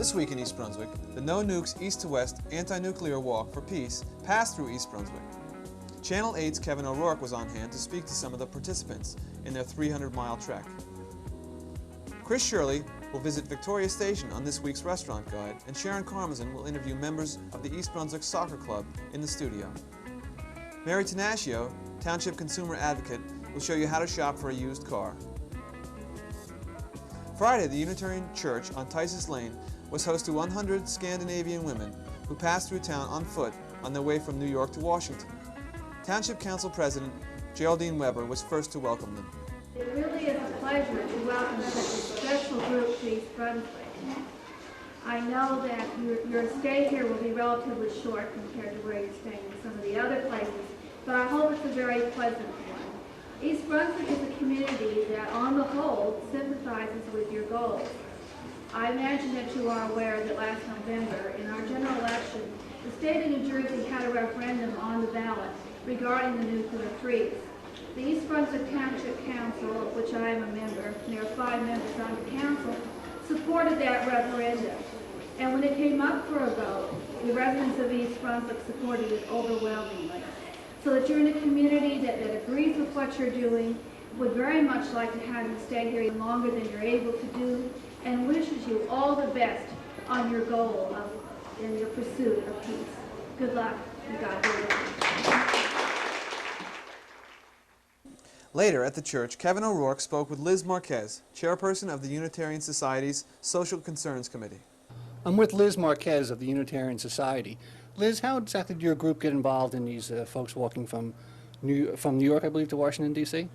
This week in East Brunswick, the No Nukes East to West Anti-Nuclear Walk for Peace passed through East Brunswick. Channel 8's Kevin O'Rourke was on hand to speak to some of the participants in their 300-mile trek. Chris Shirley will visit Victoria Station on this week's restaurant guide, and Sharon will interview members of the East Brunswick Soccer Club in the studio. Mary Tenaccio, Township Consumer Advocate, will show you how to shop for a used car. Friday, the Unitarian Church on Tices Lane was host to 100 Scandinavian women who passed through town on foot on their way from New York to Washington. Township Council President Geraldine Weber was first to welcome them. It really is a pleasure to welcome such a special group to East Brunswick. I know that your stay here will be relatively short compared to where you're staying in some of the other places, but I hope it's a very pleasant one. East Brunswick is a community that, on the whole, sympathizes with your goals. I imagine that you are aware that last November, in our general election, the state of New Jersey had a referendum on the ballot regarding the nuclear freeze. The East Brunswick Township Council, of which I am a member, and there are 5 members on the council, supported that referendum. And when it came up for a vote, the residents of East Brunswick supported it overwhelmingly. So that you're in a community that agrees with what you're doing, would very much like to have you stay here longer than you're able to do, and wishes you all the best on your goal in your pursuit of peace. Good luck, and God be with you. Later at the church, Kevin O'Rourke spoke with Liz Marquez, chairperson of the Unitarian Society's Social Concerns Committee. I'm with Liz Marquez of the Unitarian Society. Liz, how exactly did your group get involved in these folks walking from New York, I believe, to Washington, D.C.?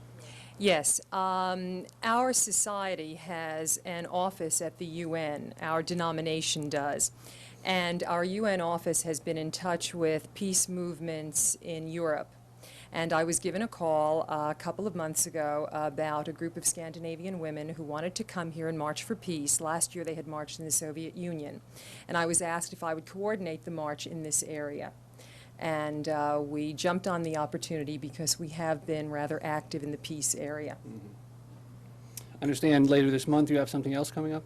Yes. Our society has an office at the UN. Our denomination does. And our UN office has been in touch with peace movements in Europe. And I was given a call a couple of months ago about a group of Scandinavian women who wanted to come here and march for peace. Last year they had marched in the Soviet Union. And I was asked if I would coordinate the march in this area. And we jumped on the opportunity because we have been rather active in the peace area. I understand later this month you have something else coming up?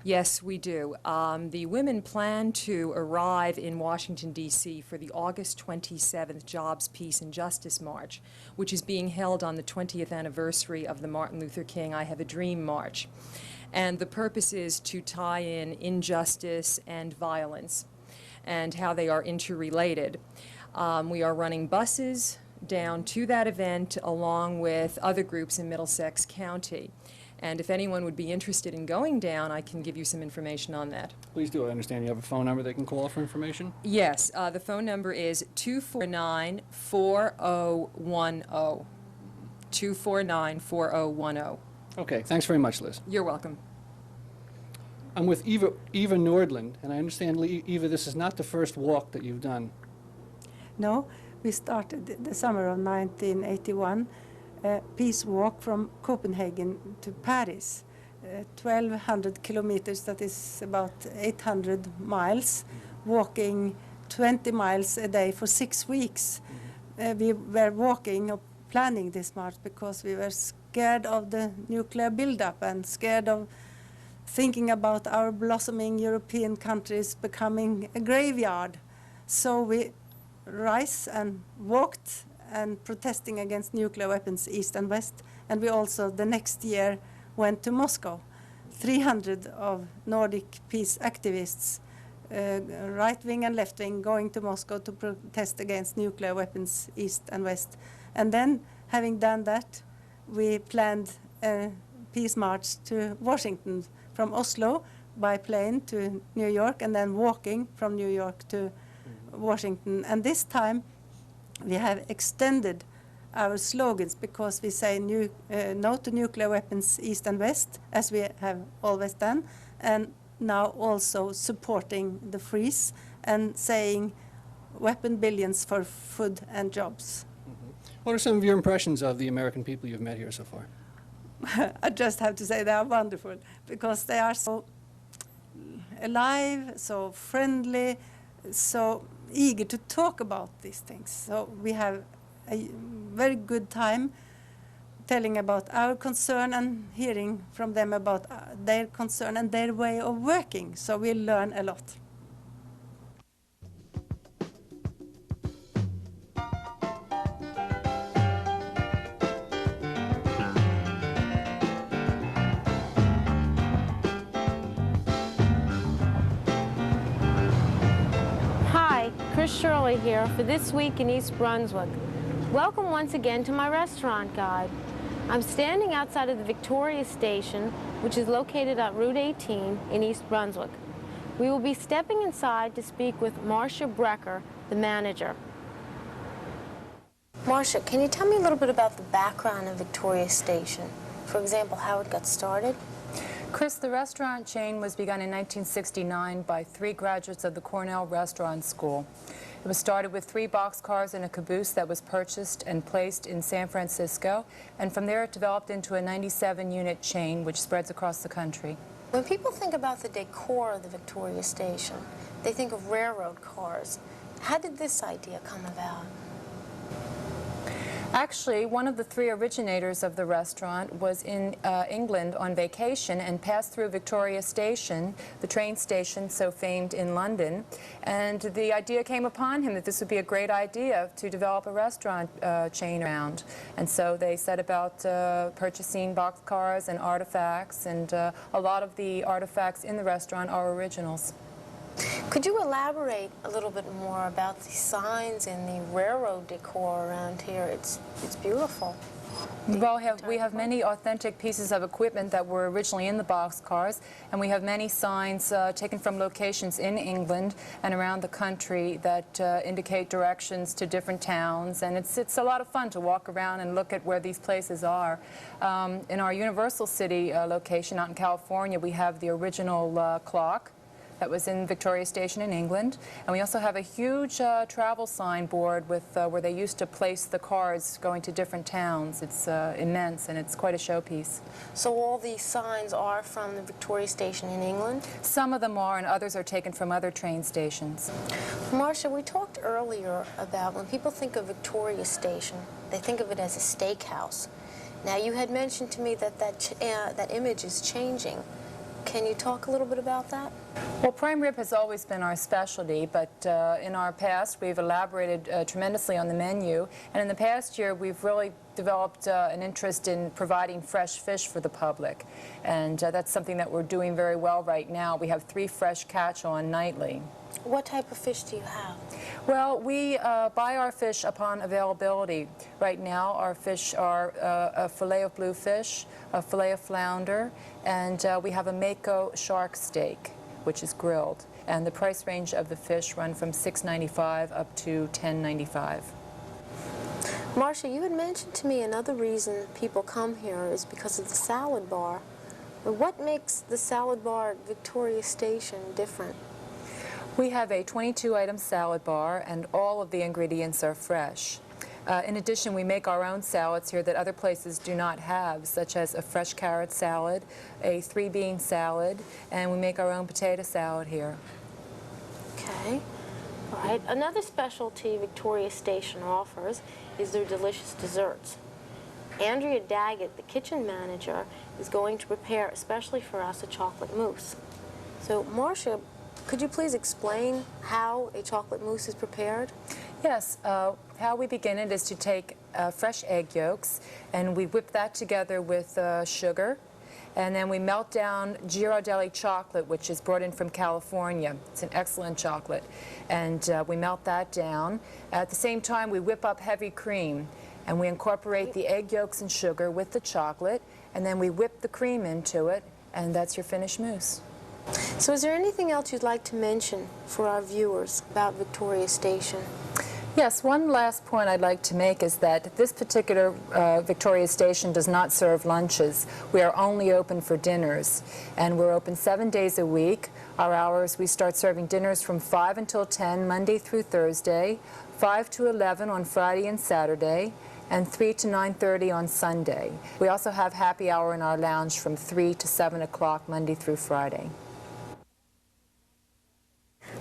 Yes, we do. The women plan to arrive in Washington, D.C. for the August 27th Jobs, Peace, and Justice March, which is being held on the 20th anniversary of the Martin Luther King I Have a Dream March. And the purpose is to tie in injustice and violence and how they are interrelated. We are running buses down to that event along with other groups in Middlesex County. And if anyone would be interested in going down, I can give you some information on that. Please do. I understand you have a phone number they can call for information? Yes. The phone number is 249-4010. 249-4010. Okay. Thanks very much, Liz. You're welcome. I'm with Eva Nordland, and I understand, Eva, this is not the first walk that you've done. No, we started the summer of 1981. Peace walk from Copenhagen to Paris, 1,200 kilometers, that is about 800 miles, walking 20 miles a day for 6 weeks. We were walking or planning this march because we were scared of the nuclear buildup and scared of thinking about our blossoming European countries becoming a graveyard. So we rise and walked and protesting against nuclear weapons east and west. And we also, the next year, went to Moscow. 300 of Nordic peace activists, right-wing and left-wing, going to Moscow to protest against nuclear weapons east and west. And then, having done that, we planned a peace march to Washington, from Oslo by plane to New York, and then walking from New York to Washington. And this time, we have extended our slogans because we say no to nuclear weapons east and west, as we have always done, and now also supporting the freeze and saying weapon billions for food and jobs. What are some of your impressions of the American people you've met here so far? I just have to say they are wonderful because they are so alive, so friendly, so eager to talk about these things. So we have a very good time telling about our concern and hearing from them about their concern and their way of working. So we learn a lot. Hi, Chris Shirley here for This Week in East Brunswick. Welcome once again to my restaurant guide. I'm standing outside of the Victoria Station, which is located on Route 18 in East Brunswick. We will be stepping inside to speak with Marcia Brecker, the manager. Marcia, can you tell me a little bit about the background of Victoria Station? For example, how it got started? Chris, the restaurant chain was begun in 1969 by 3 graduates of the Cornell Restaurant School. It was started with 3 boxcars and a caboose that was purchased and placed in San Francisco, and from there it developed into a 97-unit chain which spreads across the country. When people think about the decor of the Victoria Station, they think of railroad cars. How did this idea come about? Actually, one of the 3 originators of the restaurant was in England on vacation and passed through Victoria Station, the train station so famed in London, and the idea came upon him that this would be a great idea to develop a restaurant chain around. And so they set about purchasing boxcars and artifacts, and a lot of the artifacts in the restaurant are originals. Could you elaborate a little bit more about the signs and the railroad decor around here? It's beautiful. Well, we have many authentic pieces of equipment that were originally in the boxcars, and we have many signs taken from locations in England and around the country that indicate directions to different towns, and it's a lot of fun to walk around and look at where these places are. In our Universal City location out in California, we have the original clock that was in Victoria Station in England, and we also have a huge travel signboard with where they used to place the cars going to different towns. It's immense, and it's quite a showpiece. So all these signs are from the Victoria Station in England? Some of them are, and others are taken from other train stations. Marcia, we talked earlier about when people think of Victoria Station, they think of it as a steakhouse. Now, you had mentioned to me that that image is changing. Can you talk a little bit about that? Well, prime rib has always been our specialty, but in our past we've elaborated tremendously on the menu, and in the past year we've really developed an interest in providing fresh fish for the public, and that's something that we're doing very well right now. We have 3 fresh catch on nightly. What type of fish do you have? Well, we buy our fish upon availability. Right now our fish are a fillet of bluefish, a fillet of flounder, and we have a mako shark steak, which is grilled. And the price range of the fish run from $6.95 up to $10.95. Marcia, you had mentioned to me another reason people come here is because of the salad bar. But what makes the salad bar at Victoria Station different? We have a 22-item salad bar, and all of the ingredients are fresh. In addition, we make our own salads here that other places do not have, such as a fresh carrot salad, a 3-bean salad, and we make our own potato salad here. Okay. All right. Another specialty Victoria Station offers is their delicious desserts. Andrea Daggett, the kitchen manager, is going to prepare especially for us a chocolate mousse. So, Marcia, could you please explain how a chocolate mousse is prepared? Yes. How we begin it is to take fresh egg yolks, and we whip that together with sugar, and then we melt down Ghirardelli chocolate, which is brought in from California. It's an excellent chocolate, and we melt that down. At the same time, we whip up heavy cream, and we incorporate the egg yolks and sugar with the chocolate, and then we whip the cream into it, and that's your finished mousse. So is there anything else you'd like to mention for our viewers about Victoria Station? Yes, one last point I'd like to make is that this particular Victoria Station does not serve lunches. We are only open for dinners, and we're open 7 days a week. Our hours, we start serving dinners from 5 until 10, Monday through Thursday, 5 to 11 on Friday and Saturday, and 3 to 9:30 on Sunday. We also have happy hour in our lounge from 3 to 7 o'clock Monday through Friday.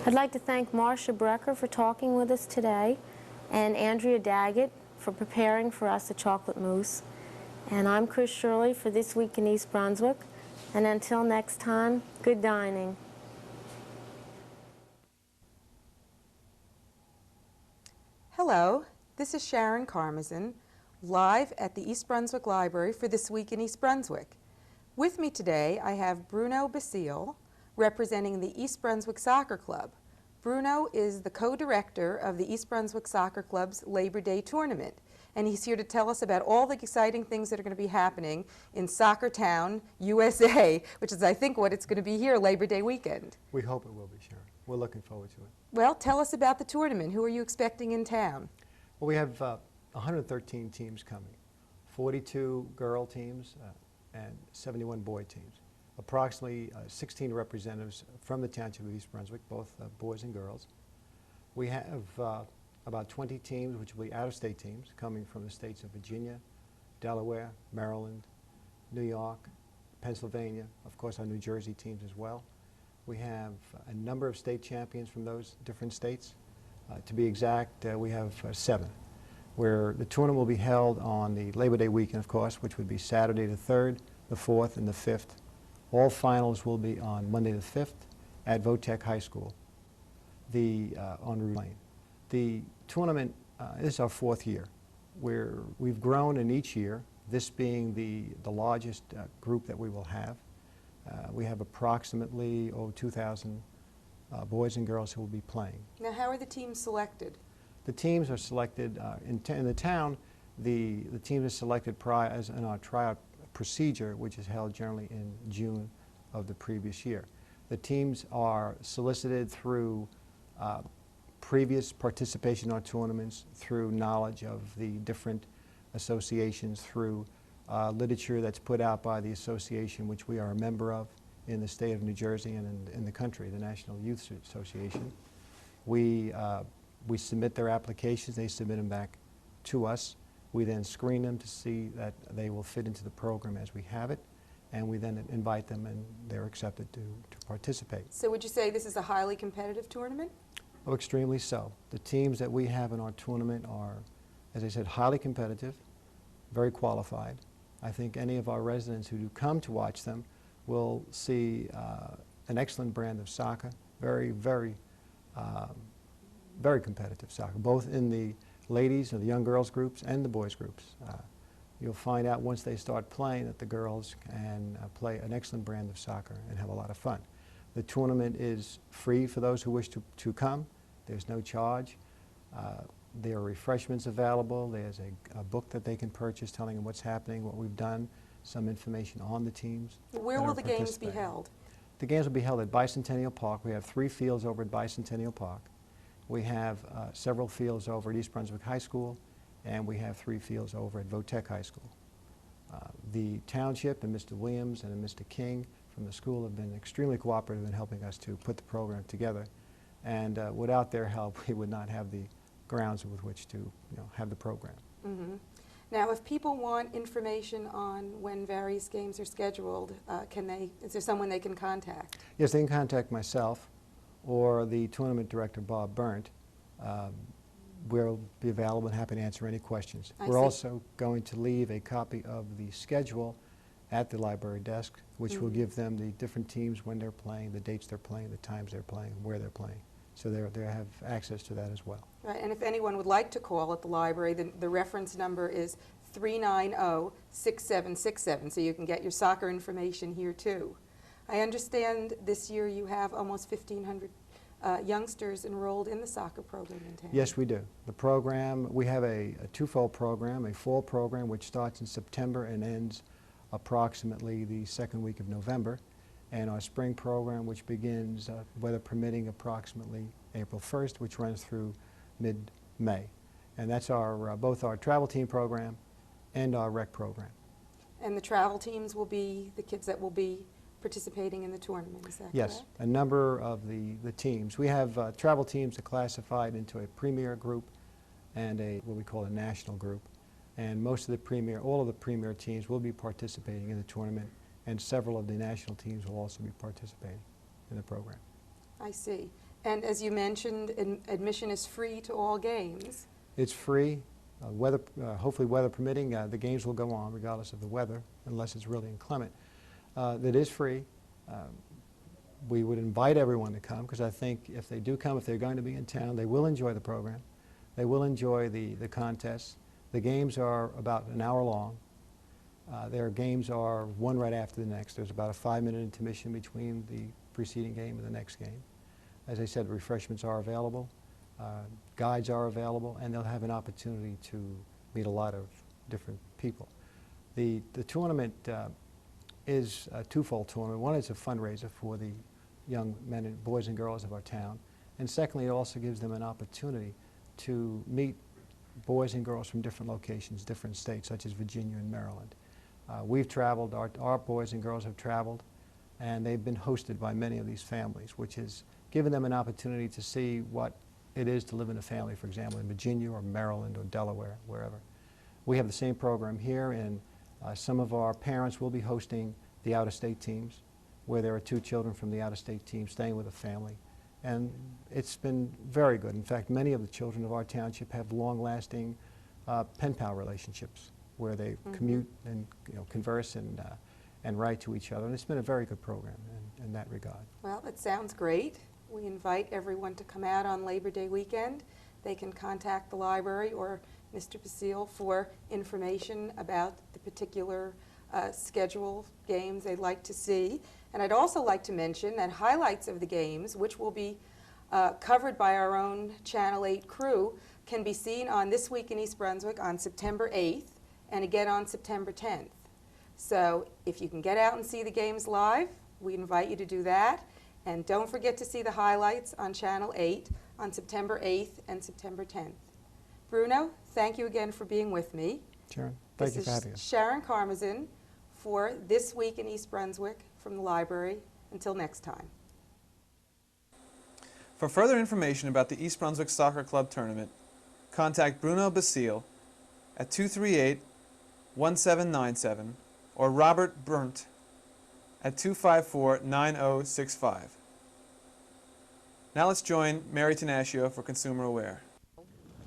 I'd like to thank Marcia Brecker for talking with us today, and Andrea Daggett for preparing for us the chocolate mousse. And I'm Chris Shirley for This Week in East Brunswick. And until next time, good dining. Hello, this is Sharon Karmazin, live at the East Brunswick Library for This Week in East Brunswick. With me today, I have Bruno Basile, representing the East Brunswick Soccer Club. Bruno is the co-director of the East Brunswick Soccer Club's Labor Day tournament, and he's here to tell us about all the exciting things that are going to be happening in Soccer Town, USA, which is, I think, what it's going to be here Labor Day weekend. We hope it will be, Sharon. We're looking forward to it. Well, tell us about the tournament. Who are you expecting in town? Well, we have 113 teams coming, 42 girl teams and 71 boy teams. Approximately 16 representatives from the Township of East Brunswick, both boys and girls. We have about 20 teams, which will be out-of-state teams, coming from the states of Virginia, Delaware, Maryland, New York, Pennsylvania, of course our New Jersey teams as well. We have a number of state champions from those different states. To be exact, we have 7, where the tournament will be held on the Labor Day weekend, of course, which would be Saturday the 3rd, the 4th, and the 5th. All finals will be on Monday the 5th at Votech High School, on Route Lane. The tournament is our 4th year, where we've grown in each year, this being the largest group that we will have. We have approximately 2,000 boys and girls who will be playing. Now, how are the teams selected? The teams are selected in the town. The teams are selected in our tryout procedure, which is held generally in June of the previous year. The teams are solicited through previous participation in our tournaments, through knowledge of the different associations, through literature that's put out by the association, which we are a member of in the state of New Jersey and in the country, the National Youth Association. We submit their applications, they submit them back to us. We then screen them to see that they will fit into the program as we have it, and we then invite them and they're accepted to participate. So would you say this is a highly competitive tournament? Oh, extremely so. The teams that we have in our tournament are, as I said, highly competitive, very qualified. I think any of our residents who do come to watch them will see an excellent brand of soccer, very, very, very competitive soccer, both in the ladies or the young girls groups and the boys groups. You'll find out once they start playing that the girls can play an excellent brand of soccer and have a lot of fun. The tournament is free for those who wish to come. There's no charge. There are refreshments available. There's a book that they can purchase telling them what's happening, what we've done, some information on the teams. Where will the games be held? The games will be held at Bicentennial Park. We have 3 fields over at Bicentennial Park. We have several fields over at East Brunswick High School, and we have 3 fields over at Votech High School. The township and Mr. Williams and Mr. King from the school have been extremely cooperative in helping us to put the program together. And without their help, we would not have the grounds with which to have the program. Mm-hmm. Now, if people want information on when various games are scheduled, is there someone they can contact? Yes, they can contact myself or the tournament director, Bob Burnt. We'll be available and happy to answer any questions. We're also going to leave a copy of the schedule at the library desk, which will give them the different teams, when they're playing, the dates they're playing, the times they're playing, where they're playing. So they have access to that as well. Right, and if anyone would like to call at the library, the reference number is 390-6767, so you can get your soccer information here too. I understand this year you have almost 1,500 youngsters enrolled in the soccer program in town. Yes, we do. The program, we have a twofold program, a fall program which starts in September and ends approximately the 2nd week of November, and our spring program which begins, weather permitting, approximately April 1st, which runs through mid-May. And that's our both our travel team program and our rec program. And the travel teams will be the kids that will be participating in the tournament, is that yes, correct? a number of the teams. We have travel teams are classified into a premier group and what we call a national group. And all of the premier teams will be participating in the tournament, and several of the national teams will also be participating in the program. I see. And as you mentioned, admission is free to all games. It's free. hopefully weather permitting, the games will go on regardless of the weather, unless it's really inclement. That is free. We would invite everyone to come, because I think if they do come, if they're going to be in town, they will enjoy the program. They will enjoy the contests. The games are about an hour long. Their games are one right after the next. There's about a 5-minute intermission between the preceding game and the next game. As I said, refreshments are available, guides are available, and they'll have an opportunity to meet a lot of different people. The tournament is a twofold tournament. One is a fundraiser for the young men and boys and girls of our town, and secondly, it also gives them an opportunity to meet boys and girls from different locations, different states, such as Virginia and Maryland. We've traveled, our boys and girls have traveled, and they've been hosted by many of these families, which has given them an opportunity to see what it is to live in a family, for example, in Virginia or Maryland or Delaware, wherever. We have the same program here, and some of our parents will be hosting the out-of-state teams, where there are 2 children from the out-of-state team staying with a family. And it's been very good. In fact, many of the children of our township have long-lasting pen pal relationships, where they commute and converse and write to each other. And it's been a very good program in that regard. Well, it sounds great. We invite everyone to come out on Labor Day weekend. They can contact the library or Mr. Basile for information about the particular schedule games they'd like to see. And I'd also like to mention that highlights of the games, which will be covered by our own Channel 8 crew, can be seen on This Week in East Brunswick on September 8th and again on September 10th. So if you can get out and see the games live, we invite you to do that. And don't forget to see the highlights on Channel 8 on September 8th and September 10th. Bruno, thank you again for being with me. Sharon, thank you for having us. This is Sharon Karmazin for This Week in East Brunswick from the library. Until next time. For further information about the East Brunswick Soccer Club tournament, contact Bruno Basile at 238-1797 or Robert Burnt at 254-9065. Now let's join Mary Tenaccio for Consumer Aware.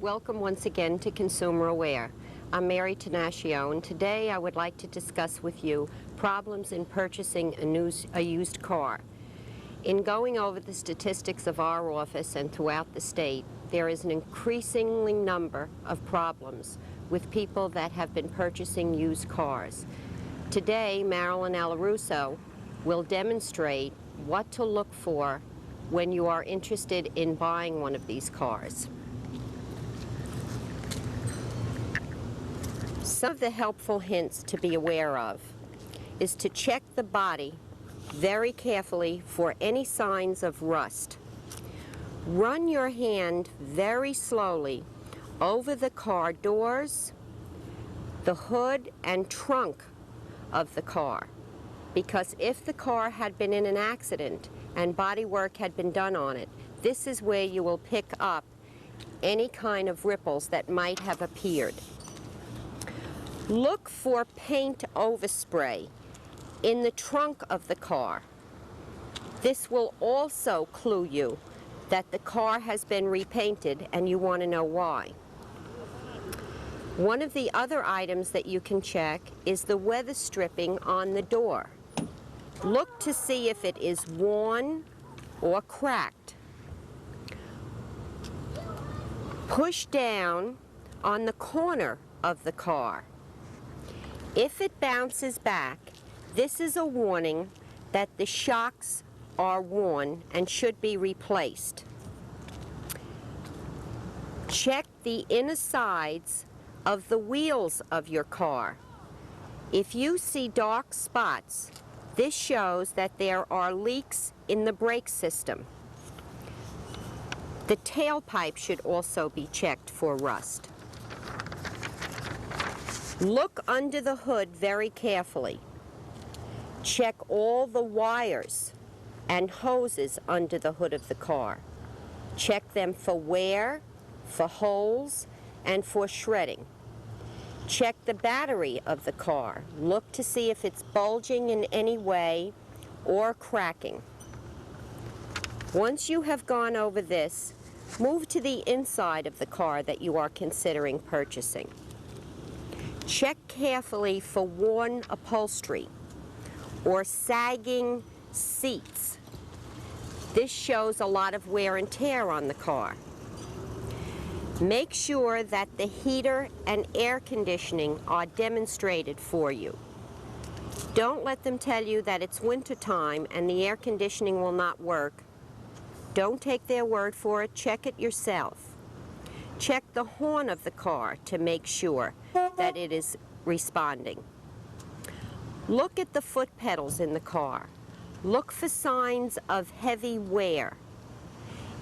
Welcome once again to Consumer Aware. I'm Mary Tenaccio, and today I would like to discuss with you problems in purchasing a used car. In going over the statistics of our office and throughout the state, there is an increasingly number of problems with people that have been purchasing used cars. Today, Marilyn Alarusso will demonstrate what to look for when you are interested in buying one of these cars. Some of the helpful hints to be aware of is to check the body very carefully for any signs of rust. Run your hand very slowly over the car doors, the hood and trunk of the car, because if the car had been in an accident and body work had been done on it, this is where you will pick up any kind of ripples that might have appeared. Look for paint overspray in the trunk of the car. This will also clue you that the car has been repainted and you want to know why. One of the other items that you can check is the weather stripping on the door. Look to see if it is worn or cracked. Push down on the corner of the car. If it bounces back, this is a warning that the shocks are worn and should be replaced. Check the inner sides of the wheels of your car. If you see dark spots, this shows that there are leaks in the brake system. The tailpipe should also be checked for rust. Look under the hood very carefully. Check all the wires and hoses under the hood of the car. Check them for wear, for holes, and for shredding. Check the battery of the car. Look to see if it's bulging in any way or cracking. Once you have gone over this, Move to the inside of the car that you are considering purchasing. Check carefully for worn upholstery or sagging seats. This shows a lot of wear and tear on the car. Make sure that the heater and air conditioning are demonstrated for you. Don't let them tell you that it's winter time and the air conditioning will not work. Don't take their word for it, check it yourself. Check the horn of the car to make sure that it is responding. Look at the foot pedals in the car. Look for signs of heavy wear.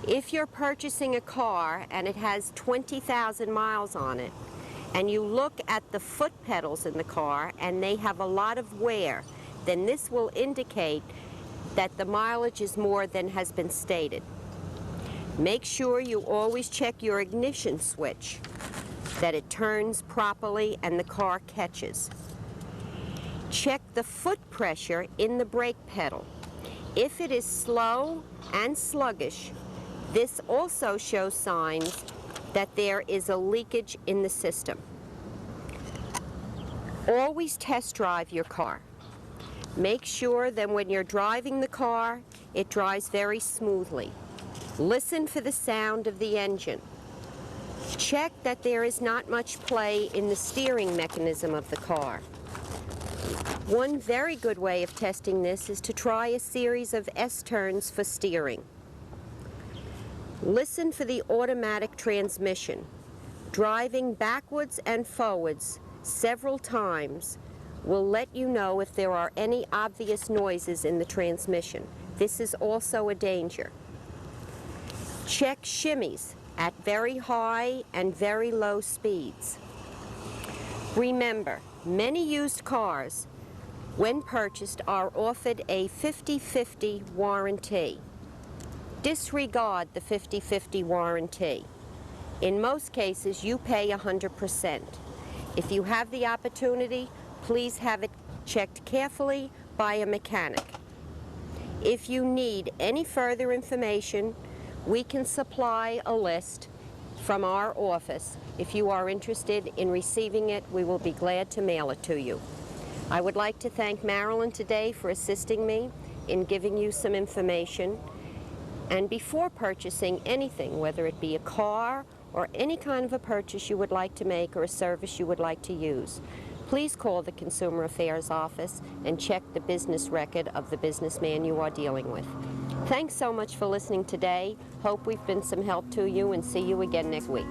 If you're purchasing a car and it has 20,000 miles on it, and you look at the foot pedals in the car and they have a lot of wear, then this will indicate that the mileage is more than has been stated. Make sure you always check your ignition switch, that it turns properly and the car catches. Check the foot pressure in the brake pedal. If it is slow and sluggish, this also shows signs that there is a leakage in the system. Always test drive your car. Make sure that when you're driving the car, it drives very smoothly. Listen for the sound of the engine. Check that there is not much play in the steering mechanism of the car. One very good way of testing this is to try a series of S-turns for steering. Listen for the automatic transmission. Driving backwards and forwards several times will let you know if there are any obvious noises in the transmission. This is also a danger. Check shimmies at very high and very low speeds. Remember, many used cars, when purchased, are offered a 50-50 warranty. Disregard the 50-50 warranty. In most cases, you pay 100%. If you have the opportunity, please have it checked carefully by a mechanic. If you need any further information, we can supply a list from our office. If you are interested in receiving it, we will be glad to mail it to you. I would like to thank Marilyn today for assisting me in giving you some information. And before purchasing anything, whether it be a car or any kind of a purchase you would like to make or a service you would like to use, please call the Consumer Affairs Office and check the business record of the businessman you are dealing with. Thanks so much for listening today. Hope we've been some help to you, and see you again next week.